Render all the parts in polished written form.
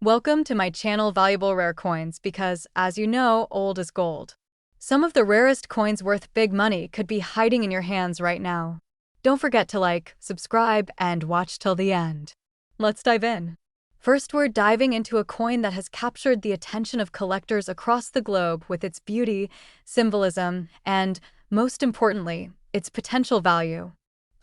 Welcome to my channel Valuable Rare Coins because, as you know, old is gold. Some of the rarest coins worth big money could be hiding in your hands right now. Don't forget to like, subscribe, and watch till the end. Let's dive in. First, we're diving into a coin that has captured the attention of collectors across the globe with its beauty, symbolism, and, most importantly, its potential value.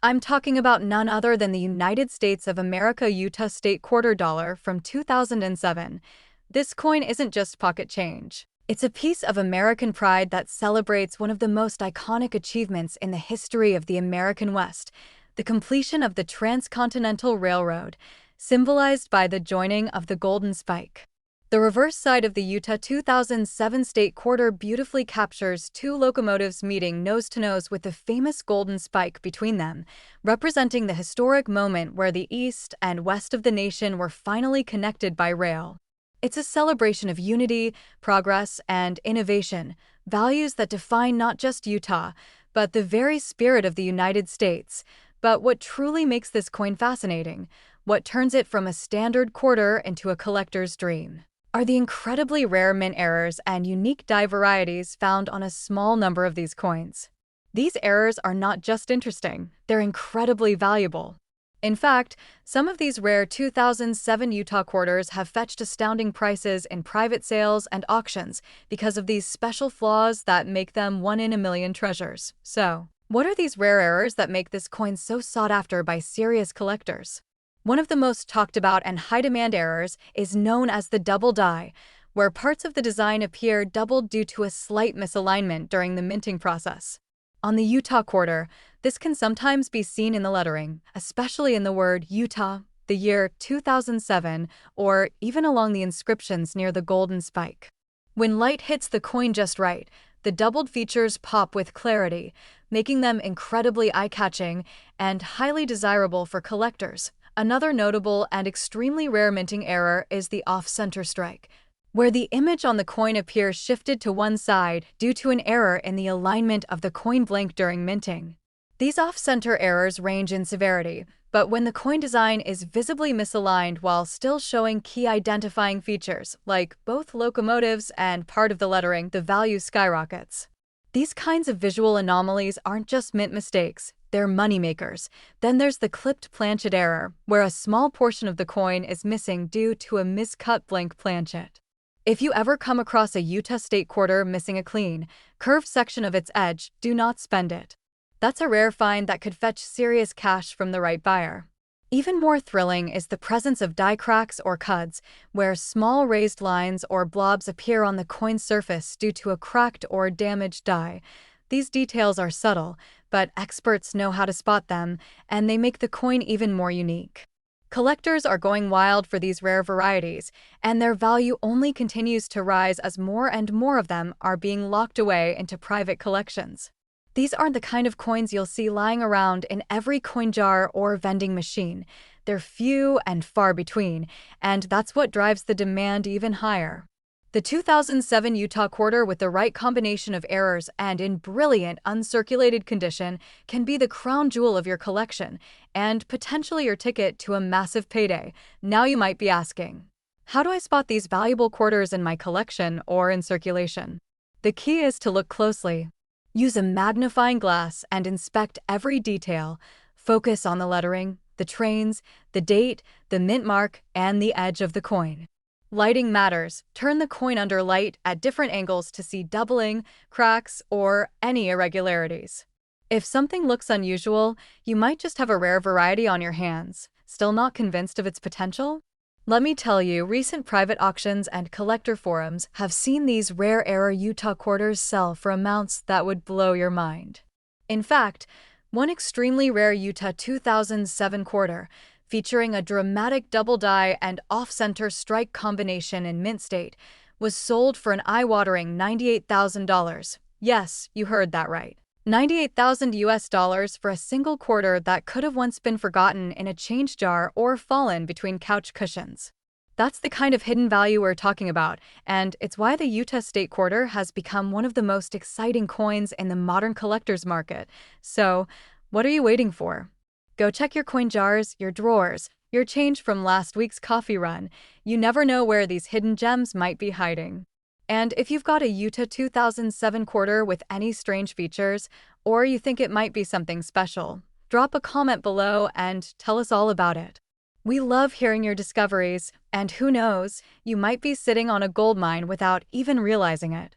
I'm talking about none other than the United States of America Utah State Quarter Dollar from 2007. This coin isn't just pocket change. It's a piece of American pride that celebrates one of the most iconic achievements in the history of the American West, the completion of the Transcontinental Railroad, symbolized by the joining of the Golden Spike. The reverse side of the Utah 2007 State Quarter beautifully captures two locomotives meeting nose-to-nose with the famous Golden Spike between them, representing the historic moment where the east and west of the nation were finally connected by rail. It's a celebration of unity, progress, and innovation, values that define not just Utah, but the very spirit of the United States. But what truly makes this coin fascinating, what turns it from a standard quarter into a collector's dream, are the incredibly rare mint errors and unique die varieties found on a small number of these coins. These errors are not just interesting, they're incredibly valuable. In fact, some of these rare 2007 Utah quarters have fetched astounding prices in private sales and auctions because of these special flaws that make them one-in-a-million treasures. So, what are these rare errors that make this coin so sought after by serious collectors? One of the most talked about and high-demand errors is known as the double die, where parts of the design appear doubled due to a slight misalignment during the minting process. On the Utah Quarter, this can sometimes be seen in the lettering, especially in the word Utah, the year 2007, or even along the inscriptions near the Golden Spike. When light hits the coin just right, the doubled features pop with clarity, making them incredibly eye-catching and highly desirable for collectors. Another notable and extremely rare minting error is the off-center strike, where the image on the coin appears shifted to one side due to an error in the alignment of the coin blank during minting. These off-center errors range in severity, but when the coin design is visibly misaligned while still showing key identifying features, like both locomotives and part of the lettering, the value skyrockets. These kinds of visual anomalies aren't just mint mistakes, they're moneymakers. Then there's the clipped planchet error, where a small portion of the coin is missing due to a miscut blank planchet. If you ever come across a Utah State Quarter missing a clean, curved section of its edge, do not spend it. That's a rare find that could fetch serious cash from the right buyer. Even more thrilling is the presence of die cracks or cuds, where small raised lines or blobs appear on the coin's surface due to a cracked or damaged die. These details are subtle, but experts know how to spot them, and they make the coin even more unique. Collectors are going wild for these rare varieties, and their value only continues to rise as more and more of them are being locked away into private collections. These aren't the kind of coins you'll see lying around in every coin jar or vending machine. They're few and far between, and that's what drives the demand even higher. The 2007 Utah Quarter, with the right combination of errors and in brilliant uncirculated condition, can be the crown jewel of your collection and potentially your ticket to a massive payday. Now you might be asking, how do I spot these valuable quarters in my collection or in circulation? The key is to look closely. Use a magnifying glass and inspect every detail. Focus on the lettering, the trains, the date, the mint mark, and the edge of the coin. Lighting matters. Turn the coin under light at different angles to see doubling, cracks, or any irregularities. If something looks unusual, you might just have a rare variety on your hands. Still not convinced of its potential? Let me tell you, recent private auctions and collector forums have seen these rare error Utah quarters sell for amounts that would blow your mind. In fact, one extremely rare Utah 2007 quarter, featuring a dramatic double die and off-center strike combination in mint state, was sold for an eye-watering $98,000. Yes, you heard that right. $98,000 for a single quarter that could have once been forgotten in a change jar or fallen between couch cushions. That's the kind of hidden value we're talking about, and it's why the Utah State Quarter has become one of the most exciting coins in the modern collector's market. So, what are you waiting for? Go check your coin jars, your drawers, your change from last week's coffee run. You never know where these hidden gems might be hiding. And if you've got a Utah 2007 quarter with any strange features, or you think it might be something special, drop a comment below and tell us all about it. We love hearing your discoveries, and who knows, you might be sitting on a gold mine without even realizing it.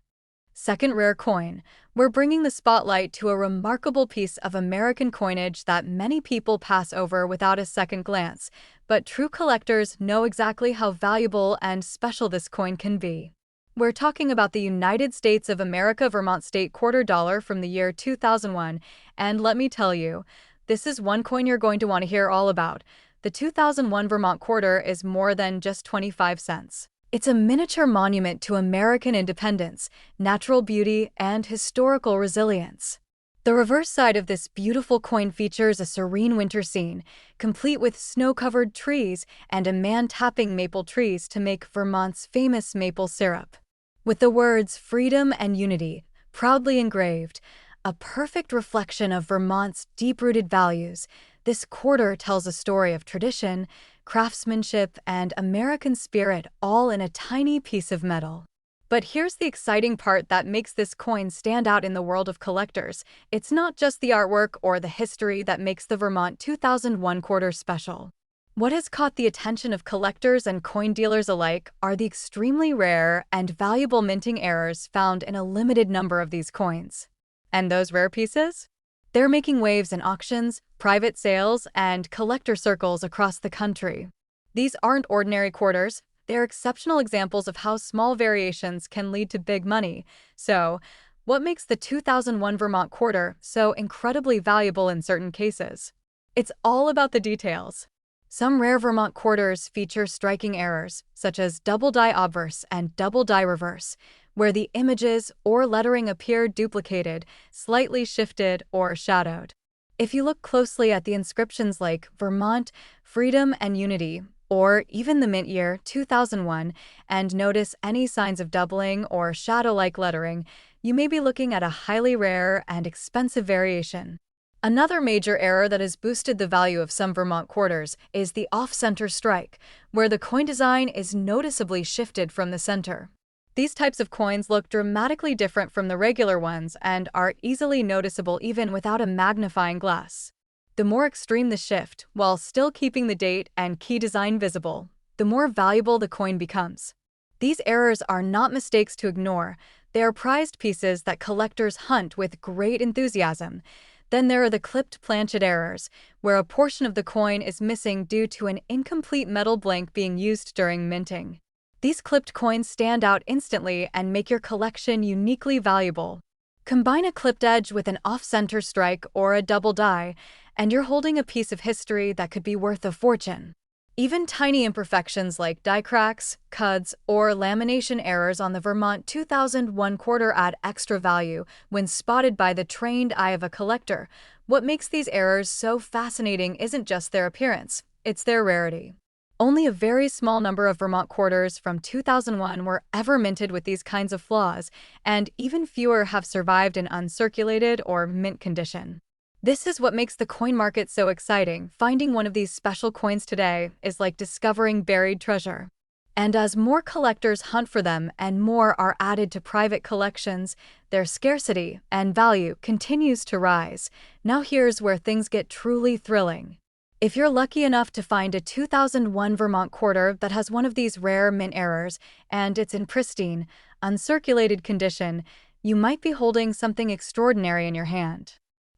Second rare coin. We're bringing the spotlight to a remarkable piece of American coinage that many people pass over without a second glance, but true collectors know exactly how valuable and special this coin can be. We're talking about the United States of America Vermont State Quarter dollar from the year 2001, and let me tell you, this is one coin you're going to want to hear all about. The 2001 Vermont Quarter is more than just 25 cents. It's a miniature monument to American independence, natural beauty, and historical resilience. The reverse side of this beautiful coin features a serene winter scene, complete with snow-covered trees and a man tapping maple trees to make Vermont's famous maple syrup. With the words "Freedom and Unity" proudly engraved, a perfect reflection of Vermont's deep-rooted values, this quarter tells a story of tradition, craftsmanship, and American spirit all in a tiny piece of metal. But here's the exciting part that makes this coin stand out in the world of collectors. It's not just the artwork or the history that makes the Vermont 2001 quarter special. What has caught the attention of collectors and coin dealers alike are the extremely rare and valuable minting errors found in a limited number of these coins. And those rare pieces? They're making waves in auctions, private sales, and collector circles across the country. These aren't ordinary quarters, they're exceptional examples of how small variations can lead to big money. So, what makes the 2001 Vermont quarter so incredibly valuable in certain cases? It's all about the details. Some rare Vermont quarters feature striking errors, such as double die obverse and double die reverse, where the images or lettering appear duplicated, slightly shifted, or shadowed. If you look closely at the inscriptions like Vermont, Freedom and Unity, or even the mint year 2001, and notice any signs of doubling or shadow-like lettering, you may be looking at a highly rare and expensive variation. Another major error that has boosted the value of some Vermont quarters is the off-center strike, where the coin design is noticeably shifted from the center. These types of coins look dramatically different from the regular ones and are easily noticeable even without a magnifying glass. The more extreme the shift, while still keeping the date and key design visible, the more valuable the coin becomes. These errors are not mistakes to ignore. They are prized pieces that collectors hunt with great enthusiasm. Then there are the clipped planchet errors, where a portion of the coin is missing due to an incomplete metal blank being used during minting. These clipped coins stand out instantly and make your collection uniquely valuable. Combine a clipped edge with an off-center strike or a double die, and you're holding a piece of history that could be worth a fortune. Even tiny imperfections like die cracks, cuds, or lamination errors on the Vermont 2001 quarter add extra value when spotted by the trained eye of a collector. What makes these errors so fascinating isn't just their appearance, it's their rarity. Only a very small number of Vermont quarters from 2001 were ever minted with these kinds of flaws, and even fewer have survived in uncirculated or mint condition. This is what makes the coin market so exciting. Finding one of these special coins today is like discovering buried treasure. And as more collectors hunt for them and more are added to private collections, their scarcity and value continues to rise. Now here's where things get truly thrilling. If you're lucky enough to find a 2001 Vermont quarter that has one of these rare mint errors and it's in pristine, uncirculated condition, you might be holding something extraordinary in your hand.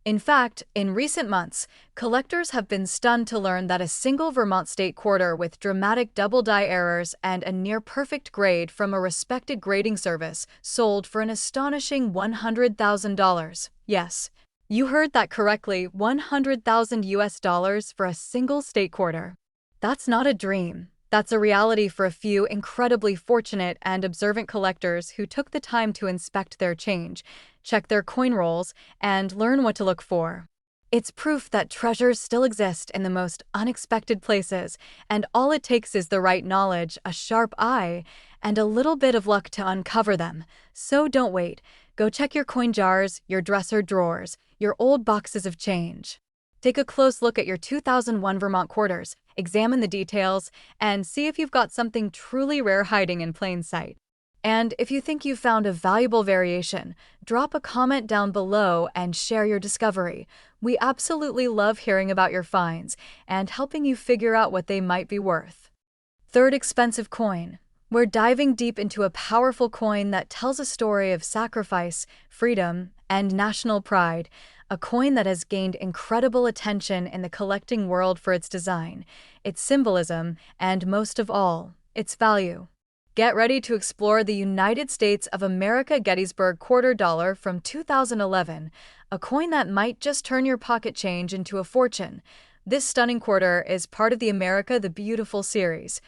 In fact, in recent months, collectors have been stunned to learn that a single Vermont state quarter with dramatic double die errors and a near-perfect grade from a respected grading service sold for an astonishing $100,000. Yes, you heard that correctly, $100,000 for a single state quarter. That's not a dream. That's a reality for a few incredibly fortunate and observant collectors who took the time to inspect their change, check their coin rolls, and learn what to look for. It's proof that treasures still exist in the most unexpected places, and all it takes is the right knowledge, a sharp eye, and a little bit of luck to uncover them. So don't wait. Go check your coin jars, your dresser drawers, your old boxes of change. Take a close look at your 2001 Vermont quarters, examine the details, and see if you've got something truly rare hiding in plain sight. And if you think you've found a valuable variation, drop a comment down below and share your discovery. We absolutely love hearing about your finds and helping you figure out what they might be worth. Third expensive coin. We're diving deep into a powerful coin that tells a story of sacrifice, freedom, and national pride, a coin that has gained incredible attention in the collecting world for its design, its symbolism, and most of all, its value. Get ready to explore the United States of America Gettysburg Quarter dollar from 2011, a coin that might just turn your pocket change into a fortune. This stunning quarter is part of the America the Beautiful series,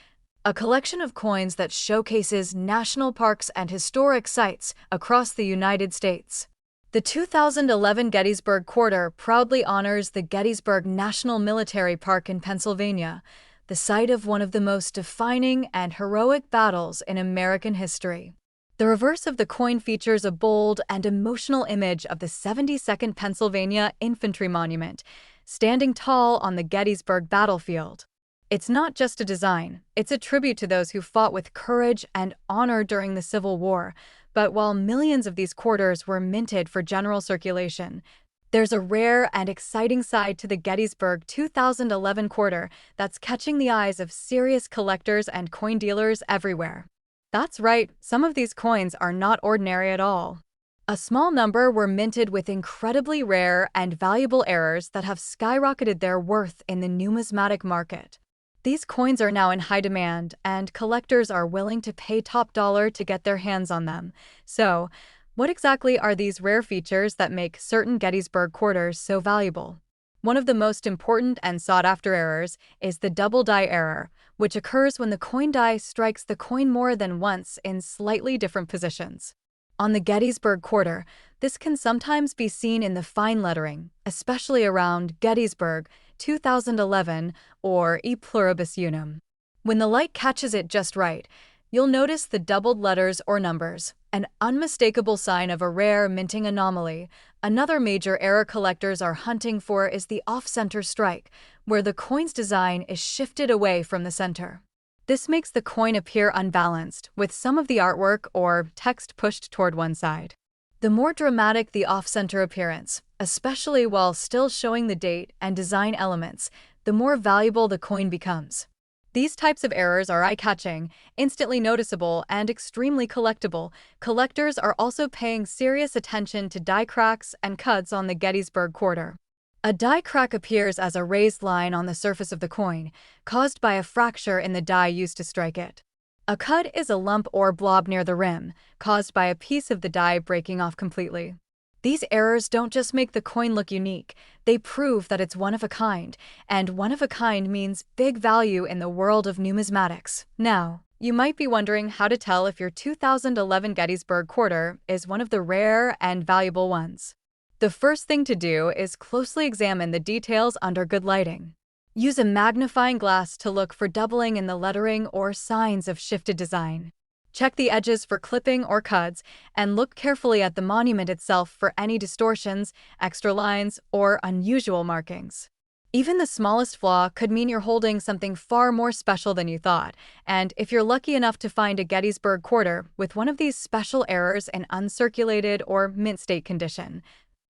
a collection of coins that showcases national parks and historic sites across the United States. The 2011 Gettysburg Quarter proudly honors the Gettysburg National Military Park in Pennsylvania, the site of one of the most defining and heroic battles in American history. The reverse of the coin features a bold and emotional image of the 72nd Pennsylvania Infantry Monument, standing tall on the Gettysburg battlefield. It's not just a design, it's a tribute to those who fought with courage and honor during the Civil War. But while millions of these quarters were minted for general circulation, there's a rare and exciting side to the Gettysburg 2011 quarter that's catching the eyes of serious collectors and coin dealers everywhere. That's right, some of these coins are not ordinary at all. A small number were minted with incredibly rare and valuable errors that have skyrocketed their worth in the numismatic market. These coins are now in high demand, and collectors are willing to pay top dollar to get their hands on them. So, what exactly are these rare features that make certain Gettysburg quarters so valuable? One of the most important and sought-after errors is the double die error, which occurs when the coin die strikes the coin more than once in slightly different positions. On the Gettysburg Quarter, this can sometimes be seen in the fine lettering, especially around Gettysburg 2011 or E pluribus unum. When the light catches it just right, you'll notice the doubled letters or numbers, an unmistakable sign of a rare minting anomaly. Another major error collectors are hunting for is the off-center strike, where the coin's design is shifted away from the center. This makes the coin appear unbalanced, with some of the artwork or text pushed toward one side. The more dramatic the off-center appearance, especially while still showing the date and design elements, the more valuable the coin becomes. These types of errors are eye-catching, instantly noticeable, and extremely collectible. Collectors are also paying serious attention to die cracks and cuts on the Gettysburg Quarter. A die crack appears as a raised line on the surface of the coin, caused by a fracture in the die used to strike it. A cut is a lump or blob near the rim, caused by a piece of the die breaking off completely. These errors don't just make the coin look unique, they prove that it's one of a kind, and one of a kind means big value in the world of numismatics. Now, you might be wondering how to tell if your 2011 Gettysburg Quarter is one of the rare and valuable ones. The first thing to do is closely examine the details under good lighting. Use a magnifying glass to look for doubling in the lettering or signs of shifted design. Check the edges for clipping or cuts, and look carefully at the monument itself for any distortions, extra lines, or unusual markings. Even the smallest flaw could mean you're holding something far more special than you thought, and if you're lucky enough to find a Gettysburg Quarter with one of these special errors in uncirculated or mint state condition,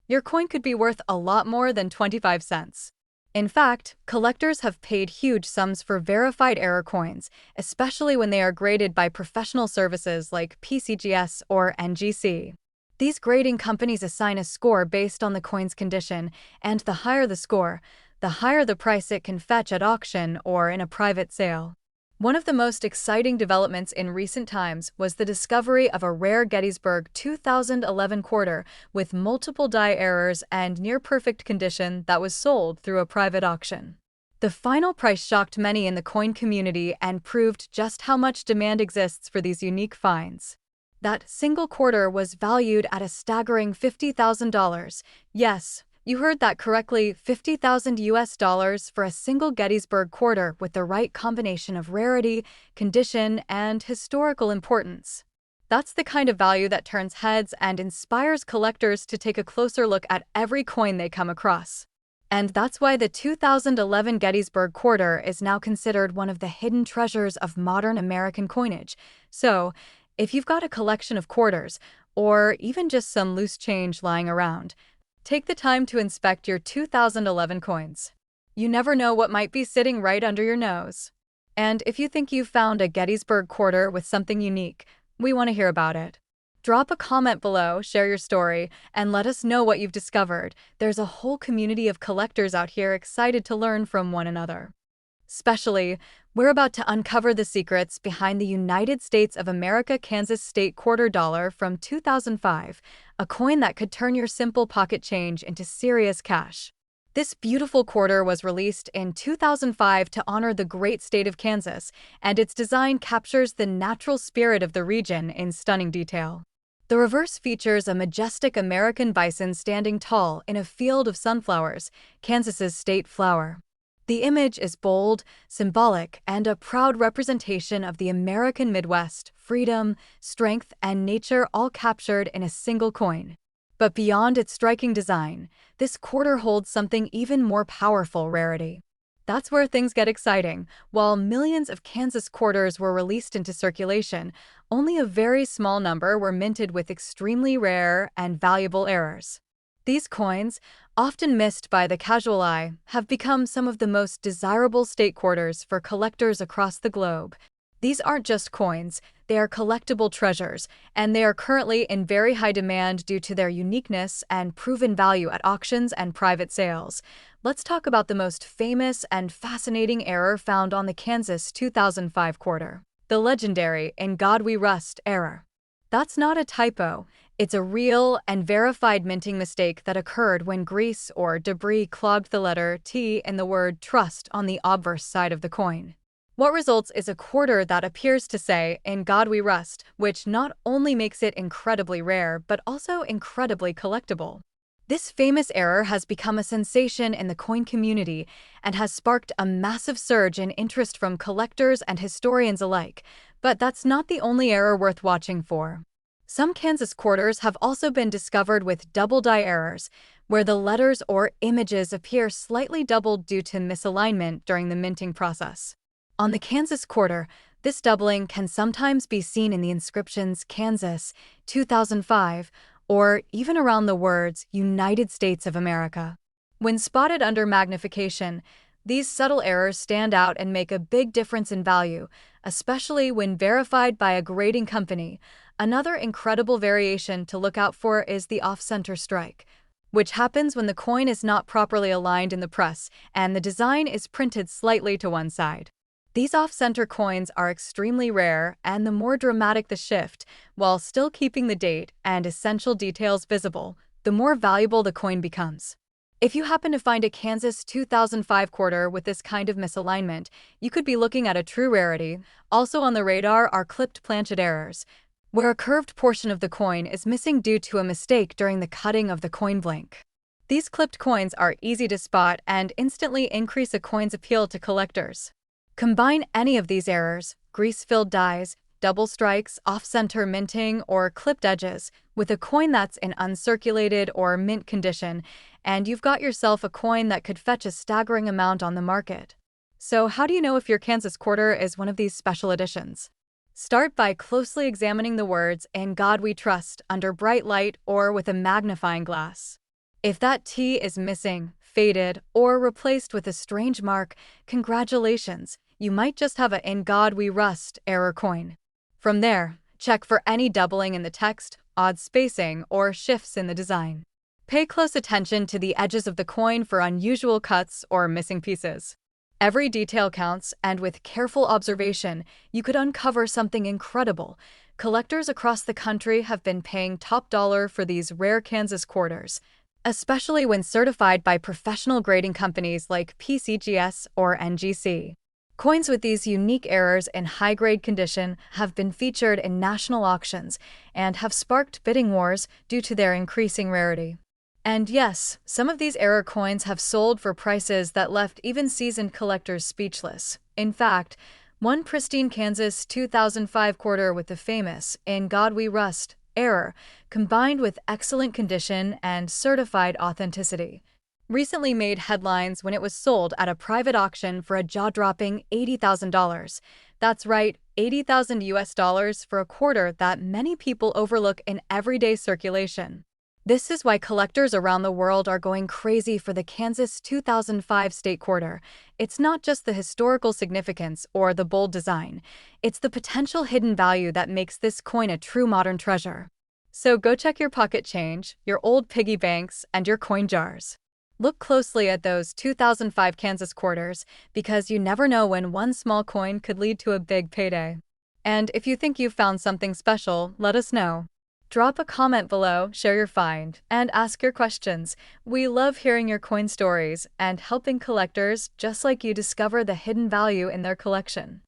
your coin could be worth a lot more than 25 cents. In fact, collectors have paid huge sums for verified error coins, especially when they are graded by professional services like PCGS or NGC. These grading companies assign a score based on the coin's condition, and the higher the score, the higher the price it can fetch at auction or in a private sale. One of the most exciting developments in recent times was the discovery of a rare Gettysburg 2011 quarter with multiple die errors and near-perfect condition that was sold through a private auction. The final price shocked many in the coin community and proved just how much demand exists for these unique finds. That single quarter was valued at a staggering $50,000. Yes, you heard that correctly, $50,000 for a single Gettysburg quarter with the right combination of rarity, condition, and historical importance. That's the kind of value that turns heads and inspires collectors to take a closer look at every coin they come across. And that's why the 2011 Gettysburg Quarter is now considered one of the hidden treasures of modern American coinage. So, if you've got a collection of quarters, or even just some loose change lying around, take the time to inspect your 2011 coins. You never know what might be sitting right under your nose. And if you think you've found a Gettysburg Quarter with something unique, we want to hear about it. Drop a comment below, share your story, and let us know what you've discovered. There's a whole community of collectors out here excited to learn from one another. Especially, we're about to uncover the secrets behind the United States of America Kansas State Quarter Dollar from 2005, a coin that could turn your simple pocket change into serious cash. This beautiful quarter was released in 2005 to honor the great state of Kansas, and its design captures the natural spirit of the region in stunning detail. The reverse features a majestic American bison standing tall in a field of sunflowers, Kansas's state flower. The image is bold, symbolic, and a proud representation of the American Midwest, freedom, strength, and nature all captured in a single coin. But beyond its striking design, this quarter holds something even more powerful: rarity. That's where things get exciting. While millions of Kansas quarters were released into circulation, only a very small number were minted with extremely rare and valuable errors. These coins, often missed by the casual eye, have become some of the most desirable state quarters for collectors across the globe. These aren't just coins, they are collectible treasures, and they are currently in very high demand due to their uniqueness and proven value at auctions and private sales. Let's talk about the most famous and fascinating error found on the Kansas 2005 quarter: the legendary "In God We Rust" error. That's not a typo. It's a real and verified minting mistake that occurred when grease or debris clogged the letter T in the word trust on the obverse side of the coin. What results is a quarter that appears to say "In God We Rust," which not only makes it incredibly rare, but also incredibly collectible. This famous error has become a sensation in the coin community and has sparked a massive surge in interest from collectors and historians alike. But that's not the only error worth watching for. Some Kansas quarters have also been discovered with double die errors, where the letters or images appear slightly doubled due to misalignment during the minting process. On the Kansas quarter, this doubling can sometimes be seen in the inscriptions "Kansas 2005" or even around the words "United States of America." When spotted under magnification, these subtle errors stand out and make a big difference in value, especially when verified by a grading company. Another incredible variation to look out for is the off-center strike, which happens when the coin is not properly aligned in the press and the design is printed slightly to one side. These off-center coins are extremely rare, and the more dramatic the shift, while still keeping the date and essential details visible, the more valuable the coin becomes. If you happen to find a Kansas 2005 quarter with this kind of misalignment, you could be looking at a true rarity. Also on the radar are clipped planchet errors, where a curved portion of the coin is missing due to a mistake during the cutting of the coin blink. These clipped coins are easy to spot and instantly increase a coin's appeal to collectors. Combine any of these errors, grease-filled dies, double strikes, off-center minting, or clipped edges, with a coin that's in uncirculated or mint condition, and you've got yourself a coin that could fetch a staggering amount on the market. So how do you know if your Kansas quarter is one of these special editions? Start by closely examining the words "In God We Trust" under bright light or with a magnifying glass. If that T is missing, faded, or replaced with a strange mark, congratulations, you might just have a "In God We Rust" error coin. From there, check for any doubling in the text, odd spacing, or shifts in the design. Pay close attention to the edges of the coin for unusual cuts or missing pieces. Every detail counts, and with careful observation, you could uncover something incredible. Collectors across the country have been paying top dollar for these rare Kansas quarters, especially when certified by professional grading companies like PCGS or NGC. Coins with these unique errors in high-grade condition have been featured in national auctions and have sparked bidding wars due to their increasing rarity. And yes, some of these error coins have sold for prices that left even seasoned collectors speechless. In fact, one pristine Kansas 2005 quarter with the famous "In God We Rust" error, combined with excellent condition and certified authenticity, recently made headlines when it was sold at a private auction for a jaw-dropping $80,000. That's right, 80,000 US dollars for a quarter that many people overlook in everyday circulation. This is why collectors around the world are going crazy for the Kansas 2005 State Quarter. It's not just the historical significance or the bold design, it's the potential hidden value that makes this coin a true modern treasure. So go check your pocket change, your old piggy banks, and your coin jars. Look closely at those 2005 Kansas quarters, because you never know when one small coin could lead to a big payday. And if you think you've found something special, let us know. Drop a comment below, share your find, and ask your questions. We love hearing your coin stories and helping collectors just like you discover the hidden value in their collection.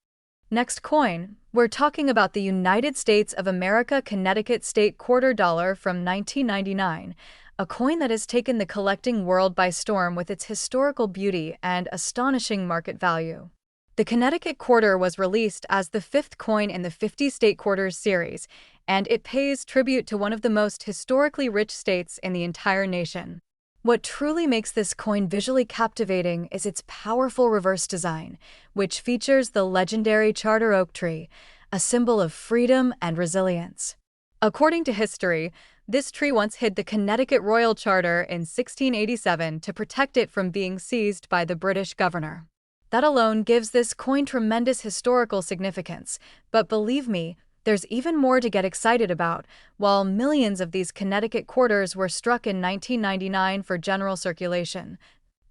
Next coin, we're talking about the United States of America Connecticut State Quarter Dollar from 1999, a coin that has taken the collecting world by storm with its historical beauty and astonishing market value. The Connecticut Quarter was released as the fifth coin in the 50 State Quarters series, and it pays tribute to one of the most historically rich states in the entire nation. What truly makes this coin visually captivating is its powerful reverse design, which features the legendary charter oak tree, a symbol of freedom and resilience. According to history, this tree once hid the Connecticut Royal Charter in 1687 to protect it from being seized by the British governor. That alone gives this coin tremendous historical significance, but believe me, there's even more to get excited about. While millions of these Connecticut quarters were struck in 1999 for general circulation,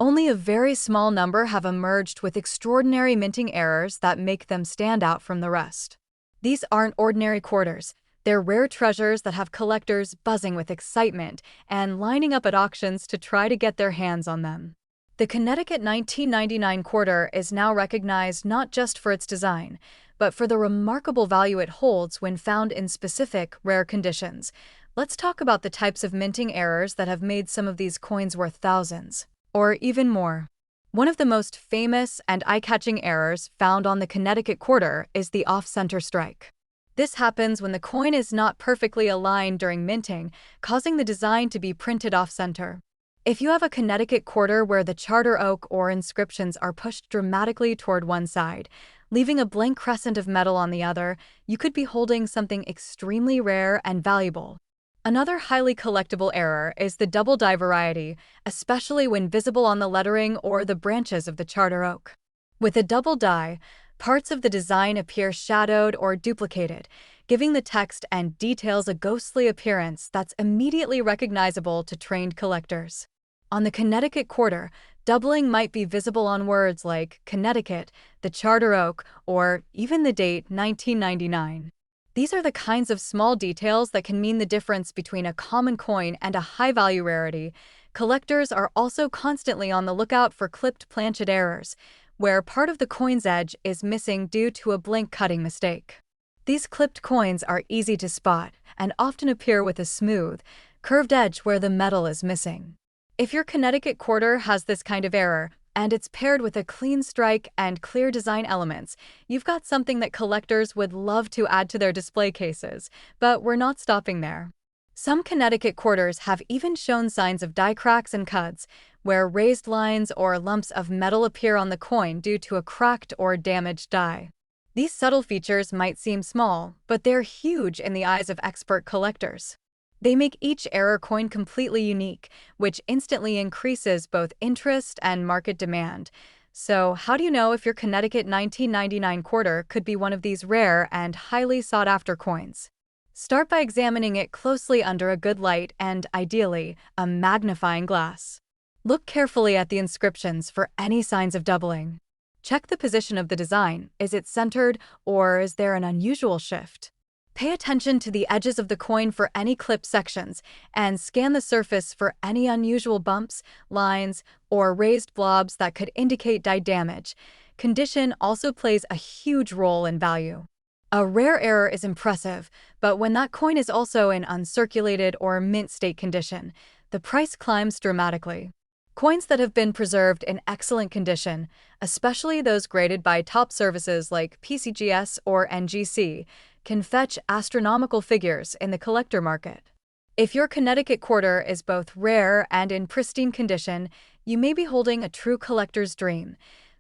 only a very small number have emerged with extraordinary minting errors that make them stand out from the rest. These aren't ordinary quarters. They're rare treasures that have collectors buzzing with excitement and lining up at auctions to try to get their hands on them. The Connecticut 1999 quarter is now recognized not just for its design, but for the remarkable value it holds when found in specific, rare conditions. Let's talk about the types of minting errors that have made some of these coins worth thousands, or even more. One of the most famous and eye-catching errors found on the Connecticut quarter is the off-center strike. This happens when the coin is not perfectly aligned during minting, causing the design to be printed off-center. If you have a Connecticut quarter where the charter oak or inscriptions are pushed dramatically toward one side, leaving a blank crescent of metal on the other, you could be holding something extremely rare and valuable. Another highly collectible error is the double die variety, especially when visible on the lettering or the branches of the charter oak. With a double die, parts of the design appear shadowed or duplicated, giving the text and details a ghostly appearance that's immediately recognizable to trained collectors. On the Connecticut quarter, doubling might be visible on words like Connecticut, the charter oak, or even the date 1999. These are the kinds of small details that can mean the difference between a common coin and a high-value rarity. Collectors are also constantly on the lookout for clipped planchet errors, where part of the coin's edge is missing due to a blink cutting mistake. These clipped coins are easy to spot and often appear with a smooth, curved edge where the metal is missing. If your Connecticut quarter has this kind of error, and it's paired with a clean strike and clear design elements, you've got something that collectors would love to add to their display cases. But we're not stopping there. Some Connecticut quarters have even shown signs of die cracks and cuts, where raised lines or lumps of metal appear on the coin due to a cracked or damaged die. These subtle features might seem small, but they're huge in the eyes of expert collectors. They make each error coin completely unique, which instantly increases both interest and market demand. So, how do you know if your Connecticut 1999 quarter could be one of these rare and highly sought-after coins? Start by examining it closely under a good light and, ideally, a magnifying glass. Look carefully at the inscriptions for any signs of doubling. Check the position of the design. Is it centered, or is there an unusual shift? Pay attention to the edges of the coin for any clipped sections, and scan the surface for any unusual bumps, lines, or raised blobs that could indicate die damage. Condition also plays a huge role in value. A rare error is impressive, but when that coin is also in uncirculated or mint state condition, the price climbs dramatically. Coins that have been preserved in excellent condition, especially those graded by top services like PCGS or NGC, can fetch astronomical figures in the collector market. If your Connecticut quarter is both rare and in pristine condition, you may be holding a true collector's dream.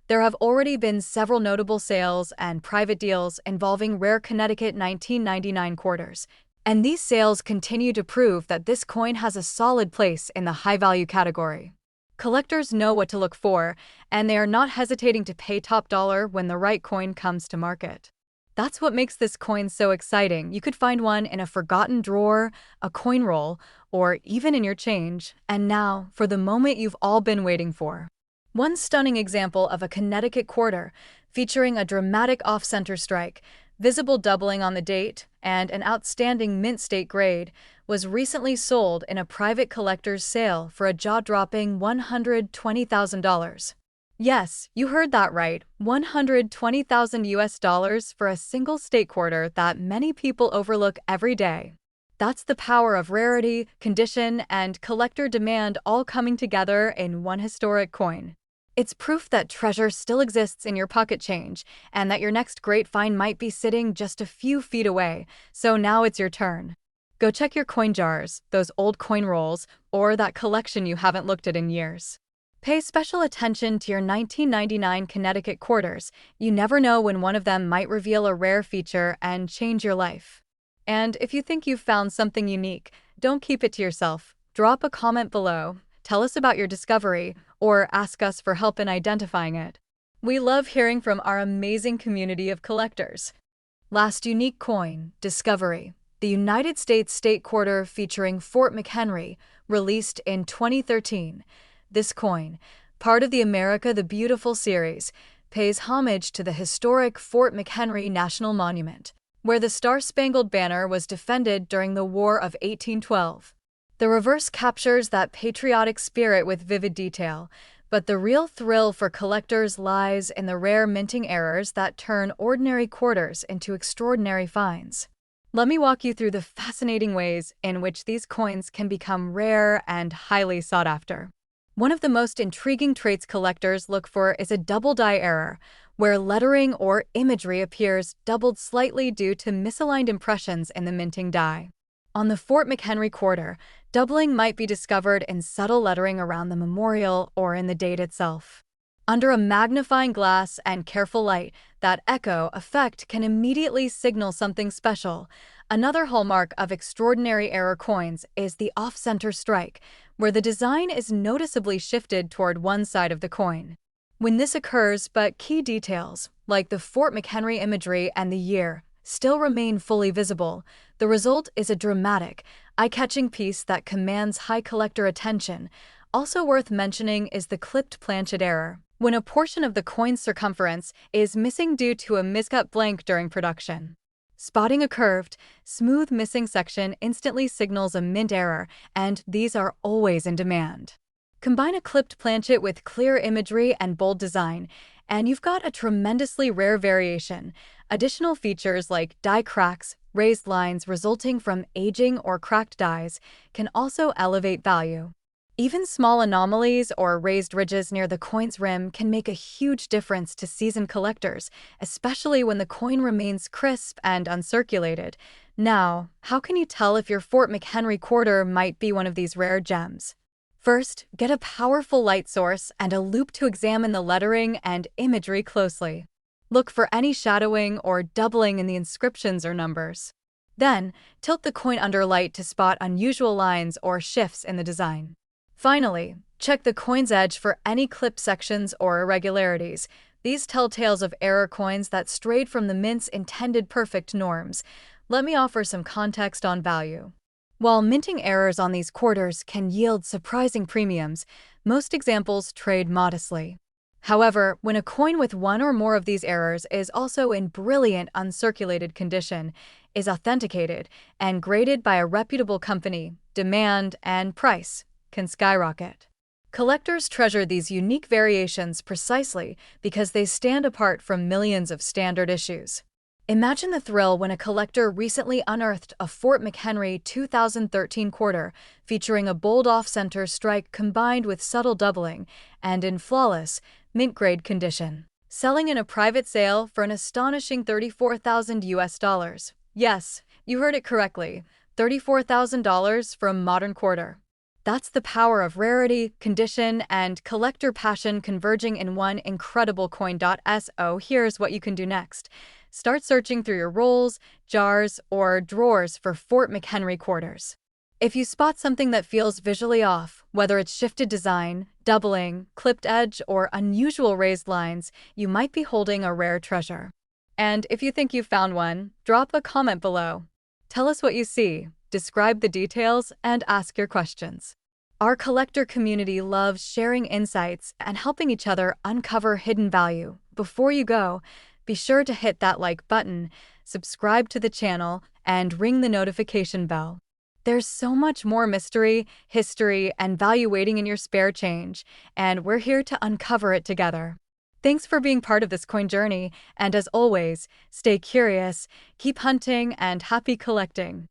There have already been several notable sales and private deals involving rare Connecticut 1999 quarters, and these sales continue to prove that this coin has a solid place in the high-value category. Collectors know what to look for, and they are not hesitating to pay top dollar when the right coin comes to market. That's what makes this coin so exciting. You could find one in a forgotten drawer, a coin roll, or even in your change. And now, for the moment you've all been waiting for. One stunning example of a Connecticut quarter, featuring a dramatic off-center strike, visible doubling on the date, and an outstanding mint state grade, was recently sold in a private collector's sale for a jaw-dropping $120,000. Yes, you heard that right, 120,000 US dollars for a single state quarter that many people overlook every day. That's the power of rarity, condition, and collector demand all coming together in one historic coin. It's proof that treasure still exists in your pocket change, and that your next great find might be sitting just a few feet away, so now it's your turn. Go check your coin jars, those old coin rolls, or that collection you haven't looked at in years. Pay special attention to your 1999 Connecticut quarters. You never know when one of them might reveal a rare feature and change your life. And if you think you've found something unique, don't keep it to yourself. Drop a comment below, tell us about your discovery, or ask us for help in identifying it. We love hearing from our amazing community of collectors. Last unique coin, discovery. The United States State Quarter featuring Fort McHenry, released in 2013. This coin, part of the America the Beautiful series, pays homage to the historic Fort McHenry National Monument, where the Star-Spangled Banner was defended during the War of 1812. The reverse captures that patriotic spirit with vivid detail, but the real thrill for collectors lies in the rare minting errors that turn ordinary quarters into extraordinary finds. Let me walk you through the fascinating ways in which these coins can become rare and highly sought after. One of the most intriguing traits collectors look for is a double die error, where lettering or imagery appears doubled slightly due to misaligned impressions in the minting die. On the Fort McHenry quarter, doubling might be discovered in subtle lettering around the memorial or in the date itself. Under a magnifying glass and careful light, that echo effect can immediately signal something special. Another hallmark of extraordinary error coins is the off-center strike, where the design is noticeably shifted toward one side of the coin. When this occurs, but key details, like the Fort McHenry imagery and the year, still remain fully visible, the result is a dramatic, eye-catching piece that commands high collector attention. Also worth mentioning is the clipped planchet error, when a portion of the coin's circumference is missing due to a miscut blank during production. Spotting a curved, smooth missing section instantly signals a mint error, and these are always in demand. Combine a clipped planchet with clear imagery and bold design, and you've got a tremendously rare variation. Additional features like die cracks, raised lines resulting from aging or cracked dies can also elevate value. Even small anomalies or raised ridges near the coin's rim can make a huge difference to seasoned collectors, especially when the coin remains crisp and uncirculated. Now, how can you tell if your Fort McHenry quarter might be one of these rare gems? First, get a powerful light source and a loupe to examine the lettering and imagery closely. Look for any shadowing or doubling in the inscriptions or numbers. Then, tilt the coin under light to spot unusual lines or shifts in the design. Finally, check the coin's edge for any clipped sections or irregularities. These tell tales of error coins that strayed from the mint's intended perfect norms. Let me offer some context on value. While minting errors on these quarters can yield surprising premiums, most examples trade modestly. However, when a coin with one or more of these errors is also in brilliant uncirculated condition, is authenticated, and graded by a reputable company, demand and price can skyrocket. Collectors treasure these unique variations precisely because they stand apart from millions of standard issues. Imagine the thrill when a collector recently unearthed a Fort McHenry 2013 quarter featuring a bold off-center strike combined with subtle doubling and in flawless, mint-grade condition, selling in a private sale for an astonishing 34,000 US dollars. Yes, you heard it correctly, $34,000 for a modern quarter. That's the power of rarity, condition, and collector passion converging in one incredible coin. So here's what you can do next. Start searching through your rolls, jars, or drawers for Fort McHenry quarters. If you spot something that feels visually off, whether it's shifted design, doubling, clipped edge, or unusual raised lines, you might be holding a rare treasure. And if you think you found one, drop a comment below. Tell us what you see, describe the details, and ask your questions. Our collector community loves sharing insights and helping each other uncover hidden value. Before you go, be sure to hit that like button, subscribe to the channel, and ring the notification bell. There's so much more mystery, history, and value waiting in your spare change, and we're here to uncover it together. Thanks for being part of this coin journey, and as always, stay curious, keep hunting, and happy collecting.